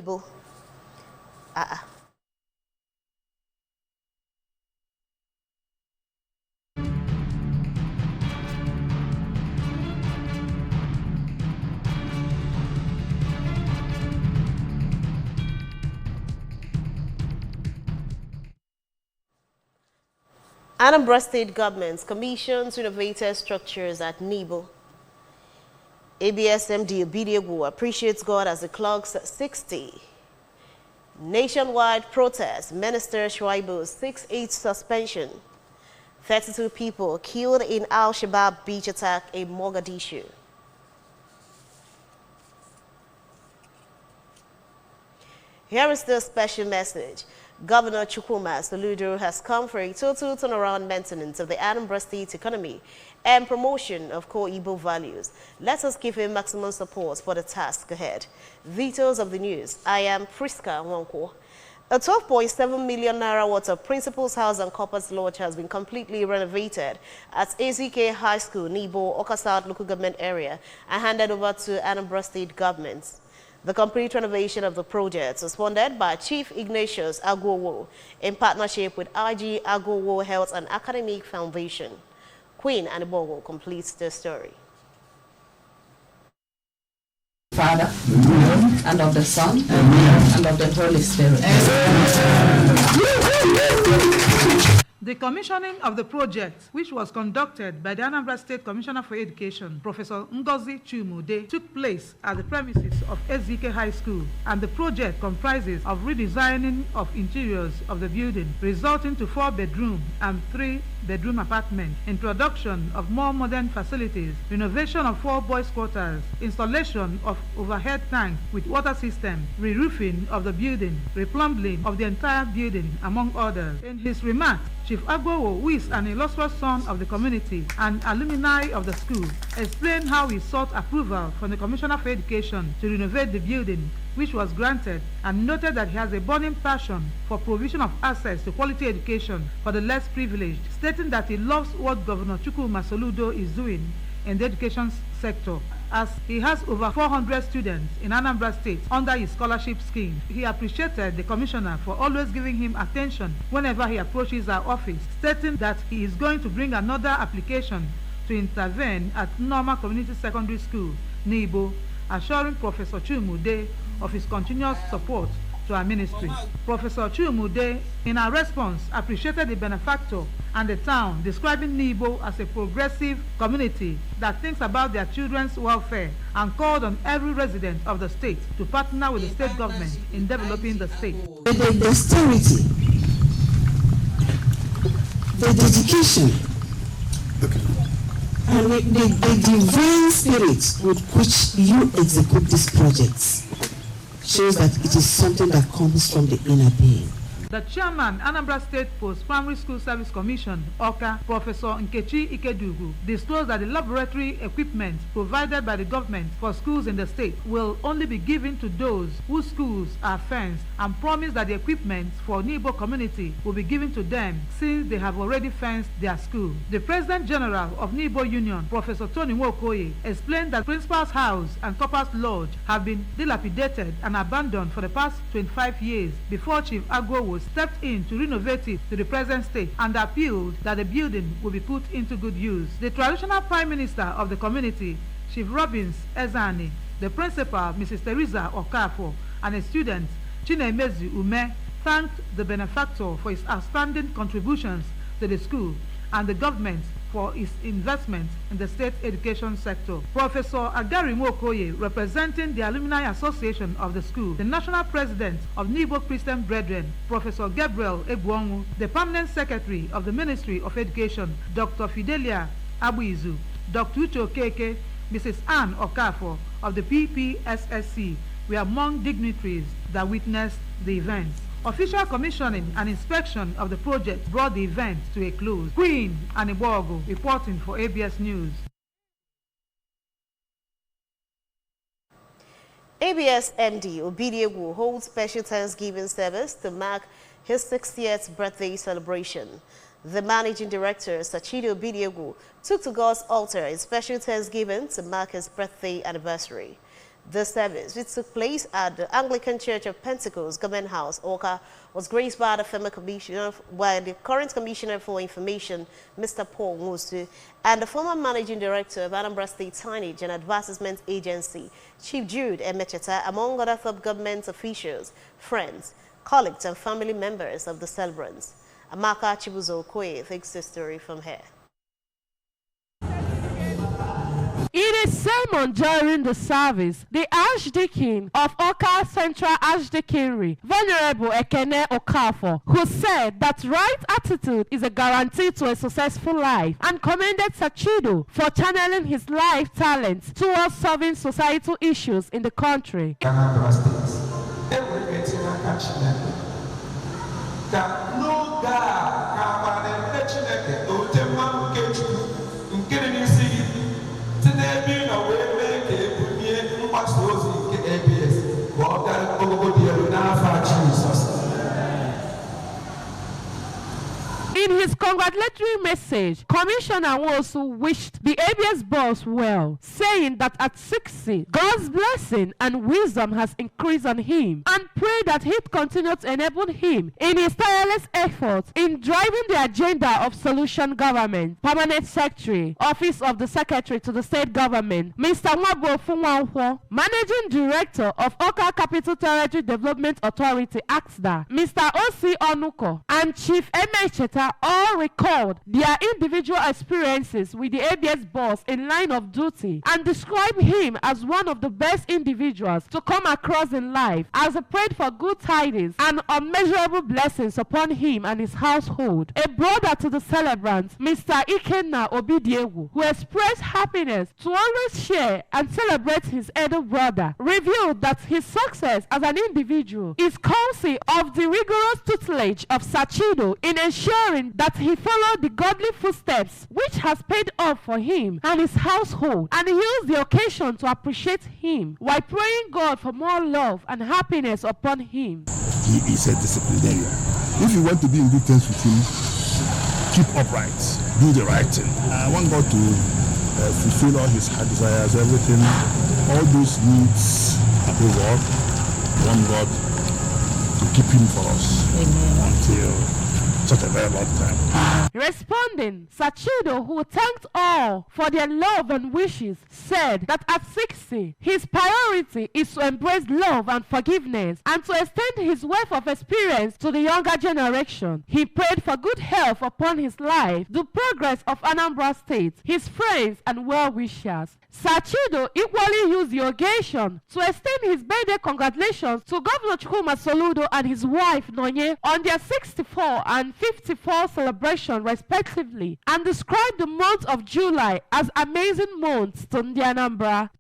Nibo. Anambra State government commissions innovative structures at Nibo. ABSMD Obidiegwu appreciates God as the clock's 60. Nationwide protest, Minister Shuaibu 6-8 suspension. 32 people killed in Al-Shabaab beach attack in Mogadishu. Here is the special message. Governor Chukwuma Soludo has come for a total turnaround maintenance of the Anambra State economy and promotion of core Igbo values. Let us give him maximum support for the task ahead. Details of the news. I am Priska Nwankwo. A 12.7 million naira worth of Principal's House and Corpus Lodge has been completely renovated at AZK High School, Nibo, Oka South local government area and handed over to Anambra State government. The complete renovation of the project was funded by Chief Ignatius Agwowo in partnership with IG Agwowo Health and Academic Foundation. Queen Anibogo completes the story. Father, and of the Son, and of the Holy Spirit. The commissioning of the project, which was conducted by the Anambra State Commissioner for Education, Professor Ngozi Chimude, took place at the premises of SZK High School, and the project comprises of redesigning of interiors of the building, resulting to 4-bedroom and 3-bedroom apartments, introduction of more modern facilities, renovation of 4 boys' quarters, installation of overhead tank with water system, re-roofing of the building, replumbing of the entire building, among others. In his remarks, Chief Agwowo, who is an illustrious son of the community and alumni of the school, explained how he sought approval from the Commissioner for Education to renovate the building, which was granted, and noted that he has a burning passion for provision of access to quality education for the less privileged, stating that he loves what Governor Chukwuma Soludo is doing in the education sector, as he has over 400 students in Anambra State under his scholarship scheme. He appreciated the commissioner for always giving him attention whenever he approaches our office, stating that he is going to bring another application to intervene at Normal Community Secondary School, Nibo, assuring Professor Chimude of his continuous support to our ministry. Professor Chimude, in our response, appreciated the benefactor and the town, describing Nibo as a progressive community that thinks about their children's welfare, and called on every resident of the state to partner with the state government in developing the state. The dexterity, the dedication, and the divine spirit with which you execute these projects shows that it is something that comes from the inner being. The chairman, Anambra State Post-Primary School Service Commission, OKA, Professor Nkechi Ikedugu, disclosed that the laboratory equipment provided by the government for schools in the state will only be given to those whose schools are fenced, and promised that the equipment for Nibo community will be given to them since they have already fenced their school. The President General of Nibo Union, Professor Tony Nwokoye, explained that Principal's House and Corpus Lodge have been dilapidated and abandoned for the past 25 years before Chief Agwowo stepped in to renovate it to the present state, and appealed that the building will be put into good use. The traditional prime minister of the community, Chief Robbins Ezani, the principal, Mrs. Teresa Okafo, and a student, Chinemezi Ume, thanked the benefactor for his outstanding contributions to the school and the government for its investment in the state education sector. Professor Agari Nwokoye, representing the Alumni Association of the school, the national president of Nibo Christian Brethren, Professor Gabriel Egwongu, the permanent secretary of the Ministry of Education, Dr. Fidelia Abuizu, Dr. Uche Okeke, Mrs. Anne Okafor of the PPSSC were among dignitaries that witnessed the event. Official commissioning and inspection of the project brought the event to a close. Queen Anibogo reporting for ABS News. ABS MD Obidiegwu holds special Thanksgiving service to mark his 60th birthday celebration. The managing director, Sachido Obidiegwu, took to God's altar in special Thanksgiving to mark his birthday anniversary. The service, which took place at the Anglican Church of Pentecost, Government House, Oka, was graced by the former commissioner, while the current commissioner for information, Mr. Paul Musu, and the former managing director of Anambra State Signage and Advertisement Agency, Chief Jude Emecheta, among other top government officials, friends, colleagues, and family members of the celebrants. Amaka Chibuzo Okoye takes the story from here. In a sermon during the service, the Archdeacon of Oka Central Archdeaconry, Venerable Ekene Okafor, who said that right attitude is a guarantee to a successful life, and commended Sachido for channeling his life talents towards solving societal issues in the country. In his congratulatory message, Commissioner Nwosu wished the ABS boss well, saying that at 60, God's blessing and wisdom has increased on him, and prayed that he'd continue to enable him in his tireless efforts in driving the agenda of solution government. Permanent Secretary, Office of the Secretary to the State Government, Mr. Nwabo Funwanwo, Managing Director of Oka Capital Territory Development Authority, AXDA, Mr. O.C. Onuko, and Chief Emecheta all recalled their individual experiences with the ABS boss in line of duty and described him as one of the best individuals to come across in life, as they prayed for good tidings and unmeasurable blessings upon him and his household. A brother to the celebrant, Mr. Ikenna Obidiewu, who expressed happiness to always share and celebrate his elder brother, revealed that his success as an individual is courtesy of the rigorous tutelage of Sachido in ensuring that he followed the godly footsteps, which has paid off for him and his household, and he used the occasion to appreciate him while praying God for more love and happiness upon him. He is a disciplinarian. If you want to be in good terms with him, keep upright, do the right thing. I want God to fulfill all his heart desires, everything, all those needs above all. I want God to keep him for us. Amen. Until such a very long time. Responding, Sachido, who thanked all for their love and wishes, said that at 60, his priority is to embrace love and forgiveness and to extend his wealth of experience to the younger generation. He prayed for good health upon his life, the progress of Anambra State, his friends and well-wishers. Sachido equally used the occasion to extend his birthday congratulations to Governor Chukwuma Soludo and his wife Nonye on their 64 and 54 celebration respectively, and described the month of July as amazing months to the Anambra.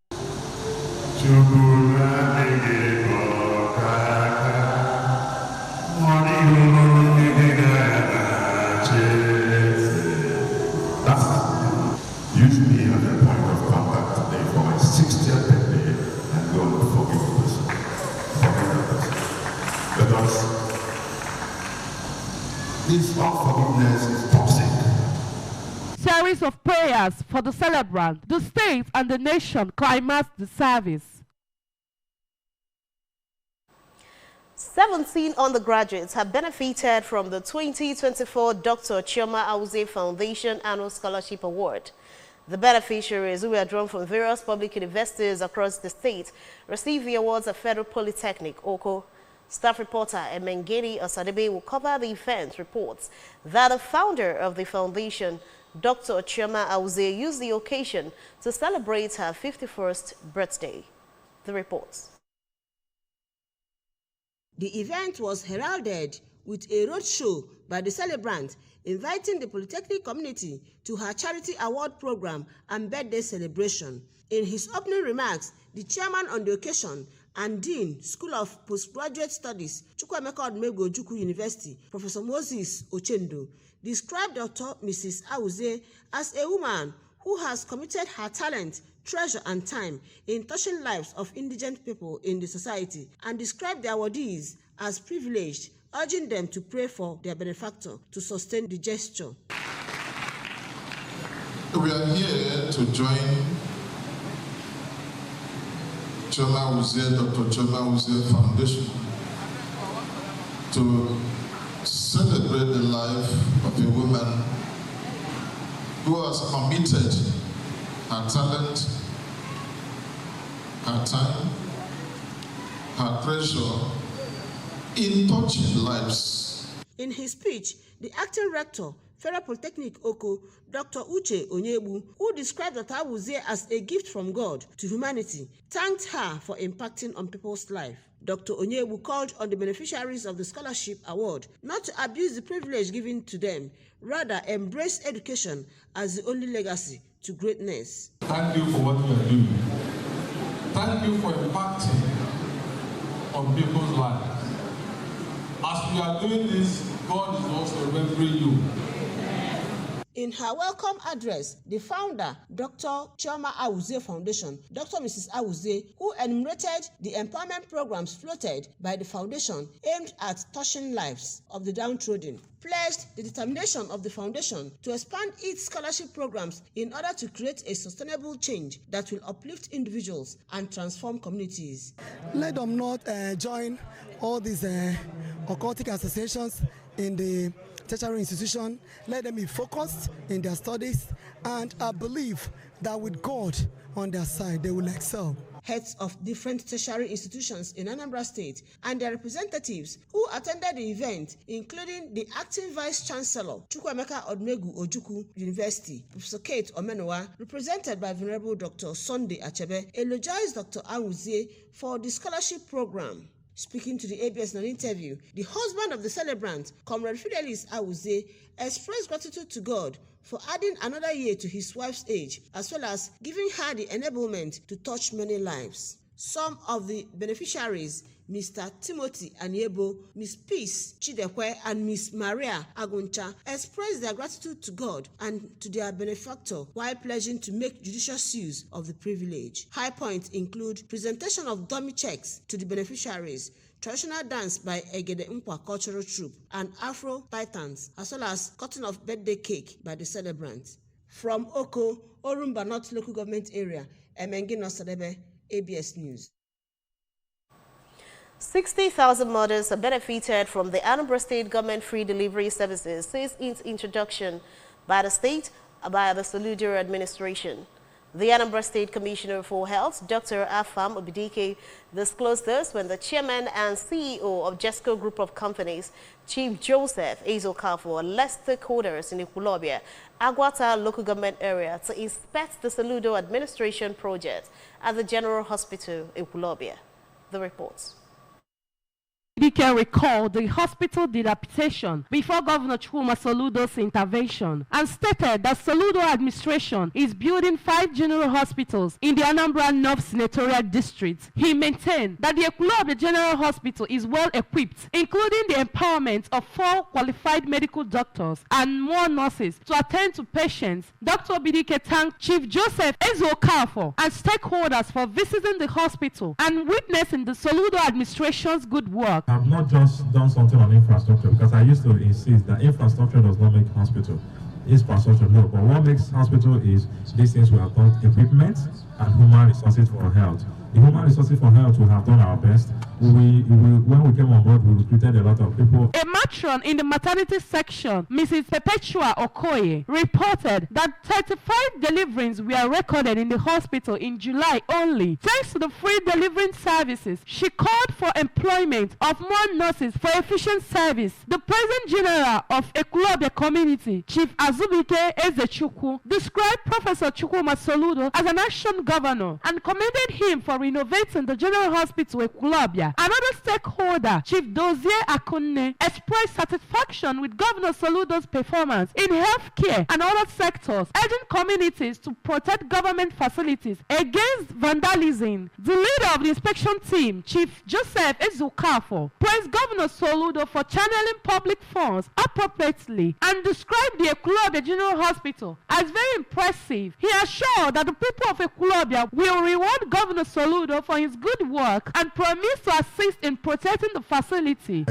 Use me as a point of contact today for my 60th birthday, and God will forgive us. Because this unforgiveness is toxic. Series of prayers for the celebrant, the state and the nation climaxed the service. 17 undergraduates have benefited from the 2024 Dr. Chioma Awuzie Foundation Annual Scholarship Award. The beneficiaries, who were drawn from various public universities across the state, received the awards at Federal Polytechnic, Oko. Staff reporter Emengeni Osadebe will cover the event. Reports that the founder of the foundation, Dr. Chioma Awuzie, used the occasion to celebrate her 51st birthday. The reports. The event was heralded with a roadshow by the celebrant, inviting the Polytechnic community to her charity award program and birthday celebration. In his opening remarks, the chairman on the occasion and Dean, School of Postgraduate Studies, Chukwuemeka Odumegwu Ojukwu University, Professor Moses Ochendo, described Dr. Mrs. Awuzie as a woman who has committed her talent, treasure, and time in touching lives of indigent people in the society, and described the awardees as privileged, urging them to pray for their benefactor to sustain the gesture. We are here to join Chioma Awuzie, Dr. Chioma Awuzie Foundation to celebrate the life of a woman who has committed her talent, her time, her treasure in touching lives. In his speech, the acting rector, Federal Polytechnic Oko, Dr. Uche Onyebu, who described Dr. Awuzie as a gift from God to humanity, thanked her for impacting on people's life. Dr. Onyebu called on the beneficiaries of the scholarship award not to abuse the privilege given to them, rather embrace education as the only legacy to greatness. Thank you for what you are doing. Thank you for impacting on people's lives. As we are doing this, God is also remembering you. In her welcome address, the founder, Dr. Chioma Awuzie Foundation, Dr. Mrs. Awuzie, who enumerated the empowerment programs floated by the foundation aimed at touching lives of the downtrodden, pledged the determination of the foundation to expand its scholarship programs in order to create a sustainable change that will uplift individuals and transform communities. Let them not join all these occultic associations in the tertiary institution. Let them be focused in their studies, and I believe that with God on their side, they will excel. Heads of different tertiary institutions in Anambra State and their representatives who attended the event, including the acting Vice Chancellor, Chukwuemeka Odumegwu Ojukwu University, Professor Kate Omenuwa, represented by Venerable Dr. Sunday Achebe, eulogized Dr. Awuzie for the scholarship program. Speaking to the ABS non-interview, the husband of the celebrant, Comrade Fidelis Awuzie, expressed gratitude to God for adding another year to his wife's age, as well as giving her the enablement to touch many lives. Some of the beneficiaries, Mr. Timothy Aniebo, Miss Peace Chidekwe, and Miss Maria Aguncha, expressed their gratitude to God and to their benefactor while pledging to make judicious use of the privilege. High points include presentation of dummy checks to the beneficiaries, traditional dance by Egede Nkwa Cultural Troupe, and Afro Titans, as well as cutting of birthday cake by the celebrant. From Oko, Orumba North Local Government Area, Emengino Sadebe, ABS News. 60,000 mothers have benefited from the Anambra State Government Free Delivery Services since its introduction by the state by the Soludo administration. The Anambra State Commissioner for Health, Dr. Afam Obidike, disclosed this when the chairman and CEO of Jesco Group of Companies, Chief Joseph Ezokafo, led stakeholders in Ekwulobia, Agwata local government area to inspect the Soludo administration project at the General Hospital Ekwulobia. The reports. Obidike recalled the hospital dilapidation before Governor Chukwuma Soludo's intervention and stated that Soludo administration is building 5 general hospitals in the Anambra North Senatorial District. He maintained that the Ekwulobia General Hospital is well equipped, including the empowerment of 4 qualified medical doctors and more nurses to attend to patients. Dr. Obidike thanked Chief Joseph Ezokafo and stakeholders for visiting the hospital and witnessing the Soludo administration's good work. I've not just done something on infrastructure, because I used to insist that infrastructure does not make hospital. Infrastructure, no. But what makes hospital is these things we have done: equipment and human resources for health. The human resources for health, we have done our best. When we came on board, we recruited a lot of people. A matron in the maternity section, Mrs. Perpetua Okoye, reported that 35 deliveries were recorded in the hospital in July only. Thanks to the free delivering services, she called for employment of more nurses for efficient service. The President General of Ekwulobia Community, Chief Azubike Ezechukwu, described Professor Chukwuma Soludo as an action governor and commended him for renovating the General Hospital Ekwulobia. Another stakeholder, Chief Dozie Akunne, expressed satisfaction with Governor Soludo's performance in healthcare and other sectors, urging communities to protect government facilities against vandalism. The leader of the inspection team, Chief Joseph Ezokafo, praised Governor Soludo for channeling public funds appropriately and described the Ekwulobia General Hospital as very impressive. He assured that the people of Ekwulobia will reward Governor Soludo for his good work and promised to assist in protecting the facility.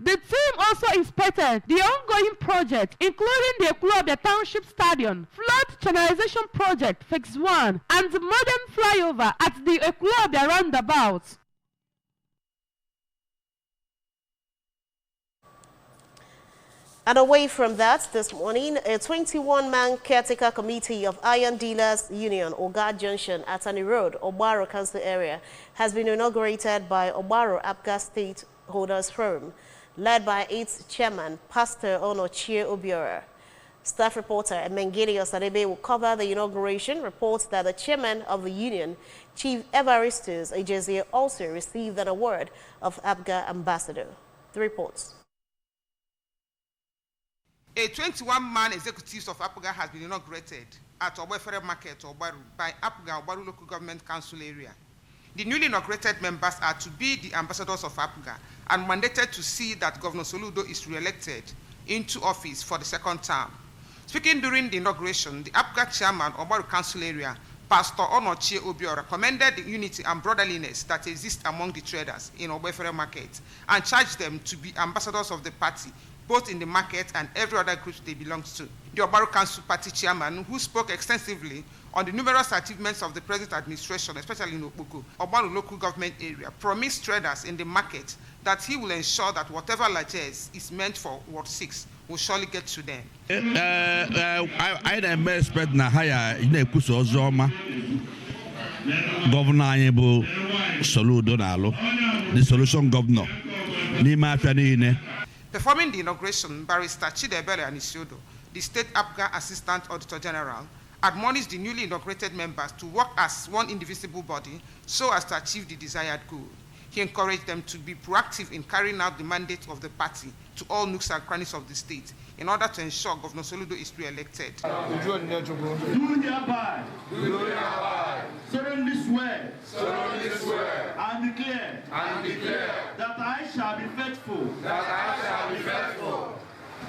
The team also inspected the ongoing project, including the Ekulobia Township Stadium, flood channelization project Phase 1, and the modern flyover at the Ekulobia roundabout. And away from that, this morning, a 21-man caretaker committee of Iron Dealers Union, Oga Junction, Atani Road, Obaro Council area, has been inaugurated by Obaro Apga Stakeholders Forum, led by its chairman, Pastor Onochie Obiora. Staff reporter Mengele Osadebe will cover the inauguration. Reports that the chairman of the union, Chief Evaristus Ejezie, also received an award of Apga Ambassador. The reports. A 21-man executive of APGA has been inaugurated at Obefere Market, Obaru, by APGA Obaru Local Government Council area. The newly inaugurated members are to be the ambassadors of APGA and mandated to see that Governor Soludo is re-elected into office for the second term. Speaking during the inauguration, the APGA chairman of Obaru Council area, Pastor Onochie Obiora, commended the unity and brotherliness that exists among the traders in Obefere Market and charged them to be ambassadors of the party, both in the market and every other group they belong to. The Obaru Council Party chairman, who spoke extensively on the numerous achievements of the present administration, especially in Okpoko, Obaru local government area, promised traders in the market that he will ensure that whatever largesse is meant for Ward 6 will surely get to them. I am expect na higher in a Kusozoma. Governor Ayebo Soludo Nalo, the solution governor. Nima Fianine. Performing the inauguration, Barrister Chidebele Anisiodo, the State APGA Assistant Auditor General, admonished the newly inaugurated members to work as one indivisible body so as to achieve the desired goal. He encouraged them to be proactive in carrying out the mandate of the party to all nooks and crannies of the state in order to ensure Governor Soludo is re-elected. Solemnly swear and declare that I shall be faithful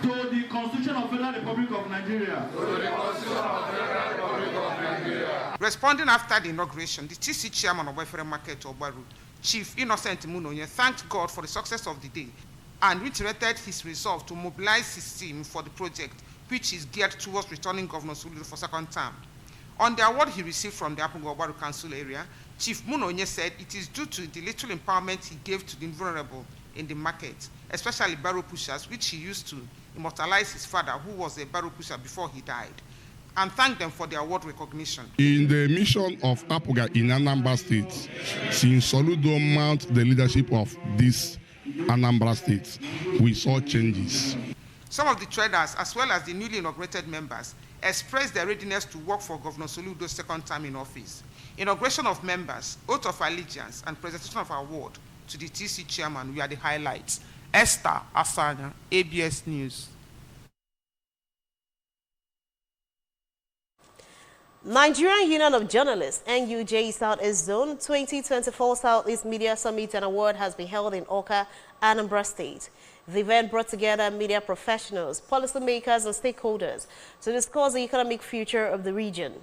to the Constitution of Federal Republic of Nigeria. Responding after the inauguration, the TC chairman of Wefere Market Obaru, Chief Innocent Munonye, thanked God for the success of the day and reiterated his resolve to mobilize his team for the project, which is geared towards returning Governor Soludo for second term. On the award he received from the Apungo Obaru Council area, Chief Munonye said it is due to the little empowerment he gave to the vulnerable in the market, especially barrow pushers, which he used to immortalize his father, who was a barrow pusher before he died, and thank them for the award recognition. In the mission of APGA in Anambra State, since Soludo mounted the leadership of this Anambra State, we saw changes. Some of the traders, as well as the newly inaugurated members, expressed their readiness to work for Governor Soludo's second term in office. Inauguration of members, oath of allegiance, and presentation of award to the TC chairman were the highlights. Esther Asanya, ABS News. Nigerian Union of Journalists, NUJ Southeast Zone 2024 Southeast Media Summit and Award has been held in Awka, Anambra State. The event brought together media professionals, policymakers, and stakeholders to discuss the economic future of the region.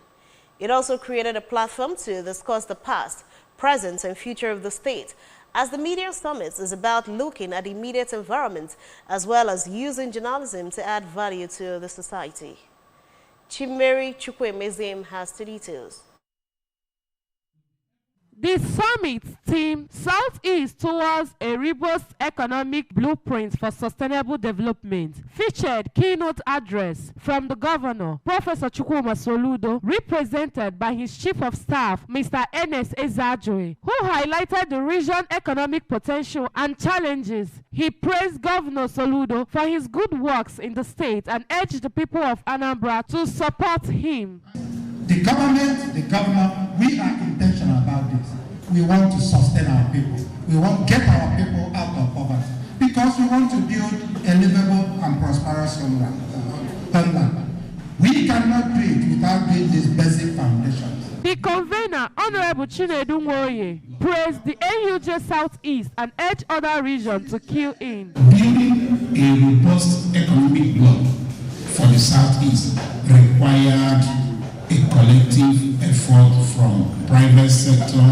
It also created a platform to discuss the past, present, and future of the state, as the Media Summit is about looking at the immediate environment as well as using journalism to add value to the society. Chimeri Chukwemezim has the details. The summit theme Southeast towards a robust economic blueprint for sustainable development featured keynote address from the governor, Professor Chukwuma Soludo, represented by his chief of staff, Mr. Ernest Ezeajoe, who highlighted the region's economic potential and challenges. He praised Governor Soludo for his good works in the state and urged the people of Anambra to support him. The governor, we are intentional about this. We want to sustain our people. We want to get our people out of poverty because we want to build a livable and prosperous homeland. We cannot do it without doing these basic foundations. The convener, Honorable Chinedu Nwoye, praised the NUJ Southeast and urged other regions to key in. Building a robust economic bloc for the Southeast required a collective effort from private sector,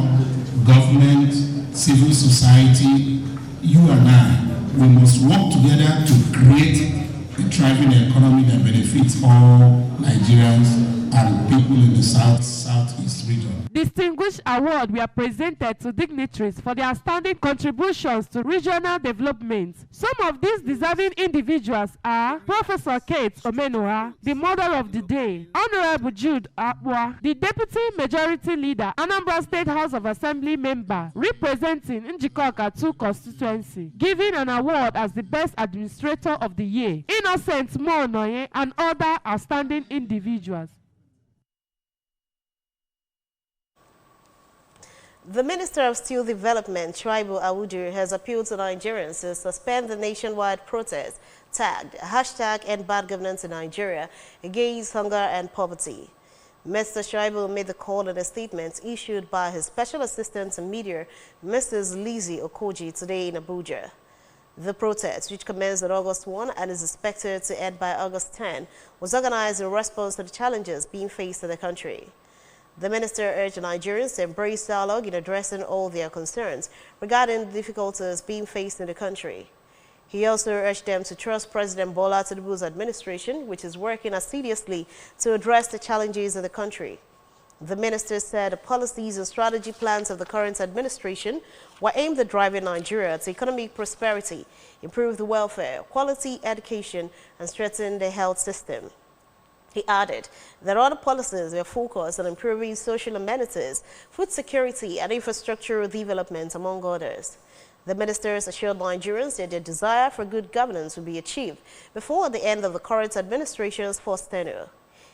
government, civil society, you and I. we must work together to create a thriving economy that benefits all Nigerians and people in the southeast region. Distinguished award were presented to dignitaries for their outstanding contributions to regional development. Some of these deserving individuals are Professor Kate Omenoha, the Mother of the Day, Honorable Jude Akwa, the Deputy Majority Leader, Anambra State House of Assembly member, representing Njikoka 2 constituency, giving an award as the Best Administrator of the Year, Innocent Monoye, and other outstanding individuals. The Minister of Steel Development, Shaibu Awudu, has appealed to Nigerians to suspend the nationwide protest tagged #End Bad Governance in Nigeria against hunger and poverty. Mr. Shaibu made the call in a statement issued by his Special Assistant to Media, Mrs. Lizzie Okoji, today in Abuja. The protest, which commenced on August 1 and is expected to end by August 10, was organized in response to the challenges being faced in the country. The minister urged Nigerians to embrace dialogue in addressing all their concerns regarding the difficulties being faced in the country. He also urged them to trust President Bola Tinubu's administration, which is working assiduously to address the challenges of the country. The minister said the policies and strategy plans of the current administration were aimed at driving Nigeria to economic prosperity, improve the welfare, quality education, and strengthen the health system. He added that other policies were focused on improving social amenities, food security, and infrastructural development, among others. The ministers assured Nigerians that their desire for good governance will be achieved before the end of the current administration's first tenure.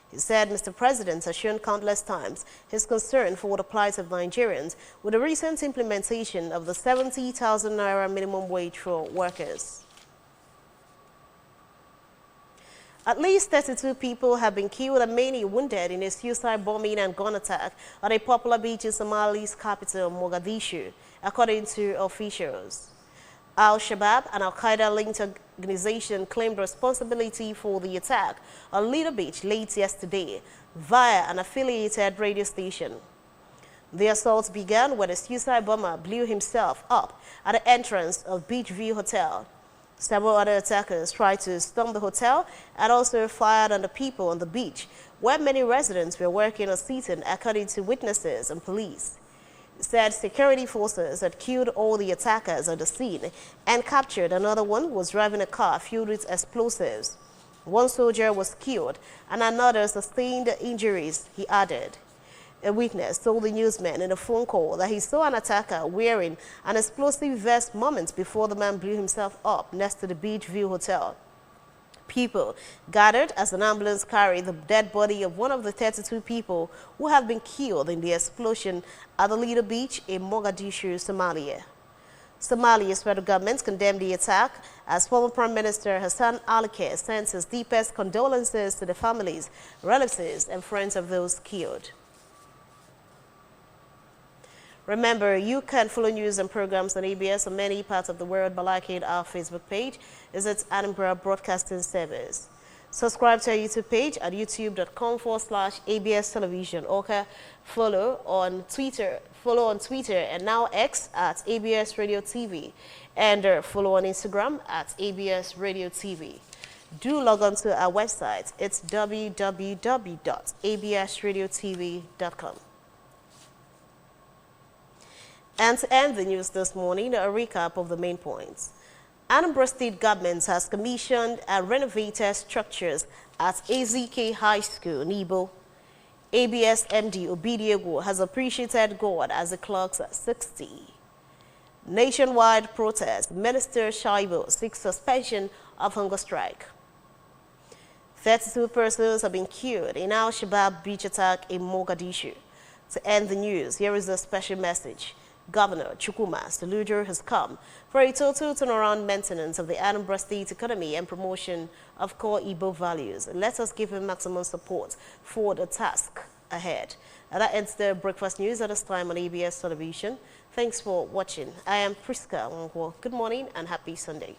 He said Mr. President has shown countless times his concern for the plight of Nigerians with the recent implementation of the 70,000 naira minimum wage for workers. At least 32 people have been killed and many wounded in a suicide bombing and gun attack on a popular beach in Somalia's capital, Mogadishu, according to officials. Al-Shabaab, an Al-Qaeda-linked organization, claimed responsibility for the attack on Lido Beach late yesterday via an affiliated radio station. The assault began when a suicide bomber blew himself up at the entrance of Beach View Hotel. Several other attackers tried to storm the hotel and also fired on the people on the beach, where many residents were working or sitting, according to witnesses and police. It said security forces had killed all the attackers at the scene and captured another one who was driving a car filled with explosives. One soldier was killed and another sustained injuries, he added. A witness told the newsman in a phone call that he saw an attacker wearing an explosive vest moments before the man blew himself up next to the Beach View Hotel. People gathered as an ambulance carried the dead body of one of the 32 people who have been killed in the explosion at the Lido Beach in Mogadishu, Somalia. Somalia's federal government condemned the attack as former Prime Minister Hassan Ali sent his deepest condolences to the families, relatives, and friends of those killed. Remember, you can follow news and programs on ABS on many parts of the world by liking our Facebook page. Visit Edinburgh Broadcasting Service. Subscribe to our YouTube page at youtube.com/ABS Television. Or follow on Twitter and now X at ABS Radio TV. And follow on Instagram at ABS Radio TV. Do log on to our website. It's www.absradiotv.com. And to end the news this morning, a recap of the main points. Anambra State government has commissioned and renovated structures at AZK High School, Nibo. ABS MD Obidiego has appreciated God as the clocks at 60. Nationwide protest, Minister Shaibu seeks suspension of hunger strike. 32 persons have been killed in Al-Shabaab beach attack in Mogadishu. To end the news, here is a special message. Governor Chukwuma Soludo has come for a total turnaround maintenance of the Anambra State economy and promotion of core Igbo values. Let us give him maximum support for the task ahead. And that ends the breakfast news at this time on ABS Television. Thanks for watching. I am Priska Wongwo. Good morning and happy Sunday.